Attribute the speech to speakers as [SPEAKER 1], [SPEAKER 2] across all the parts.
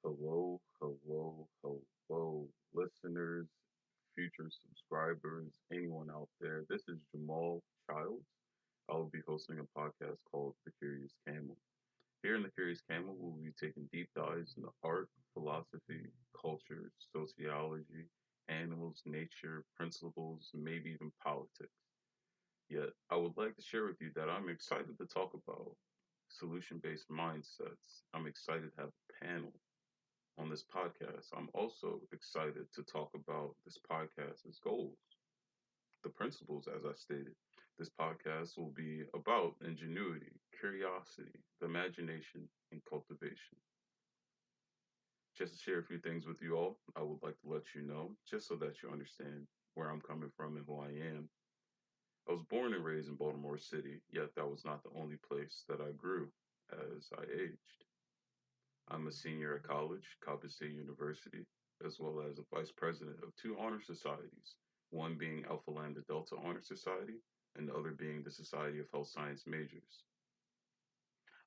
[SPEAKER 1] Hello, hello, hello, listeners, future subscribers, anyone out there. This is Jamal Childs. I will be hosting a podcast called The Curious Caml. Here in The Curious Caml, we'll be taking deep dives into art, philosophy, culture, sociology, animals, nature, principles, maybe even politics. Yet, I would like to share with you that I'm excited to talk about solution based mindsets. I'm excited to have a panel on this podcast. I'm also excited to talk about this podcast's goals, the principles, as I stated. This podcast will be about ingenuity, curiosity, the imagination, and cultivation. Just to share a few things with you all, I would like to let you know, just so that you understand where I'm coming from and who I am. I was born and raised in Baltimore City, yet that was not the only place that I grew as I aged. I'm a senior at college, Coppin State University, as well as a vice president of two honor societies, one being Alpha Lambda Delta Honor Society, and the other being the Society of Health Science Majors.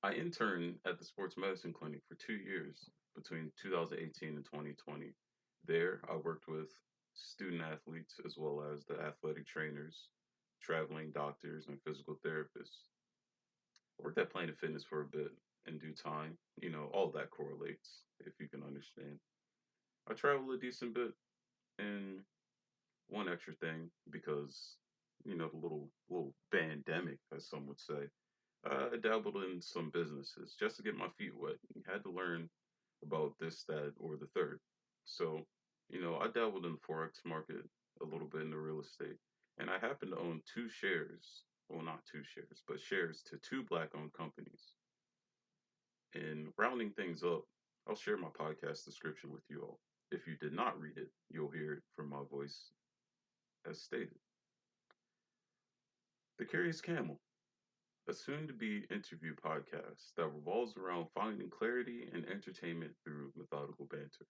[SPEAKER 1] I interned at the sports medicine clinic for 2 years between 2018 and 2020. There, I worked with student athletes as well as the athletic trainers, traveling doctors, and physical therapists. I worked at Planet Fitness for a bit in due time. All that correlates, if you can understand. I traveled a decent bit, and one extra thing, because, the little pandemic, as some would say, I dabbled in some businesses just to get my feet wet. Had to learn about this, that, or the third. So, I dabbled in the Forex market, a little bit in the real estate, and I happen to own two shares. Well, not two shares, but shares to two black owned companies. And rounding things up, I'll share my podcast description with you all. If you did not read it, you'll hear it from my voice as stated. The Curious Camel, a soon to be interview podcast that revolves around finding clarity and entertainment through methodical banter.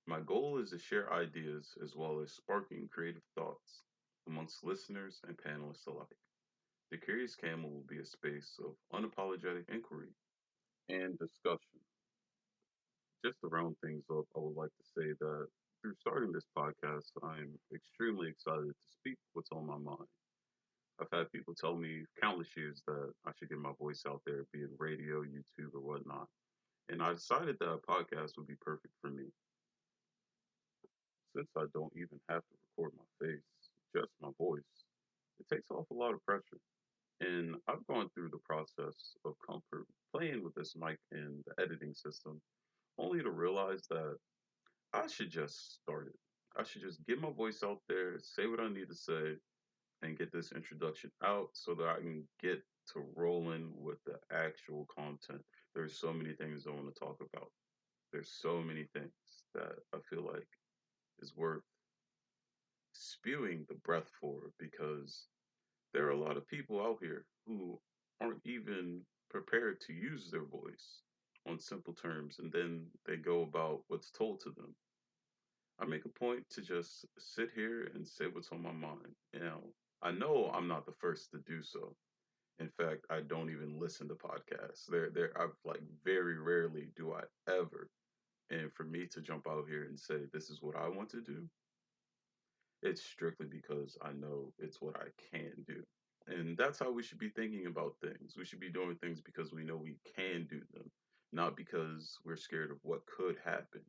[SPEAKER 1] My goal is to share ideas as well as sparking creative thoughts amongst listeners and panelists alike. The Curious Camel will be a space of unapologetic inquiry and discussion. Just to round things up, I would like to say that through starting this podcast, I'm extremely excited to speak what's on my mind. I've had people tell me countless years that I should get my voice out there, be it radio, YouTube, or whatnot. And I decided that a podcast would be perfect for me. Since I don't even have to record my face, just my voice, it takes off a lot of pressure. And I've gone through the process of comfort playing with this mic and the editing system, only to realize that I should just start it. I should just get my voice out there, say what I need to say, and get this introduction out so that I can get to rolling with the actual content. There's so many things I want to talk about. There's so many things that I feel like is worth spewing the breath for because there are a lot of people out here who aren't even prepared to use their voice on simple terms and then they go about what's told to them. I make a point to just sit here and say what's on my mind. I know I'm not the first to do so. In fact, I don't even listen to podcasts. I've like very rarely do I ever. And for me to jump out here and say this is what I want to do, it's strictly because I know it's what I can do. And that's how we should be thinking about things. We should be doing things because we know we can do them, not because we're scared of what could happen.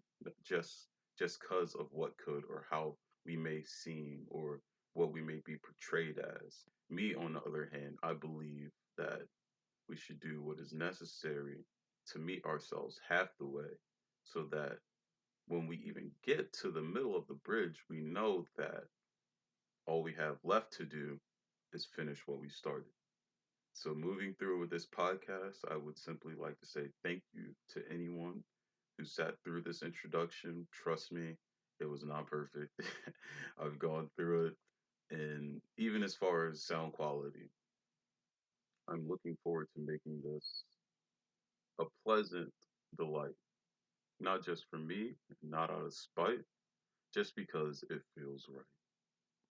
[SPEAKER 1] Just because of what could or how we may seem or what we may be portrayed as. Me, on the other hand, I believe that we should do what is necessary to meet ourselves half the way so that when we even get to the middle of the bridge, we know that all we have left to do is finish what we started. So, moving through with this podcast, I would simply like to say thank you to anyone who sat through this introduction. Trust me, it was not perfect. I've gone through it. And even as far as sound quality, I'm looking forward to making this a pleasant delight, not just for me, not out of spite, just because it feels right.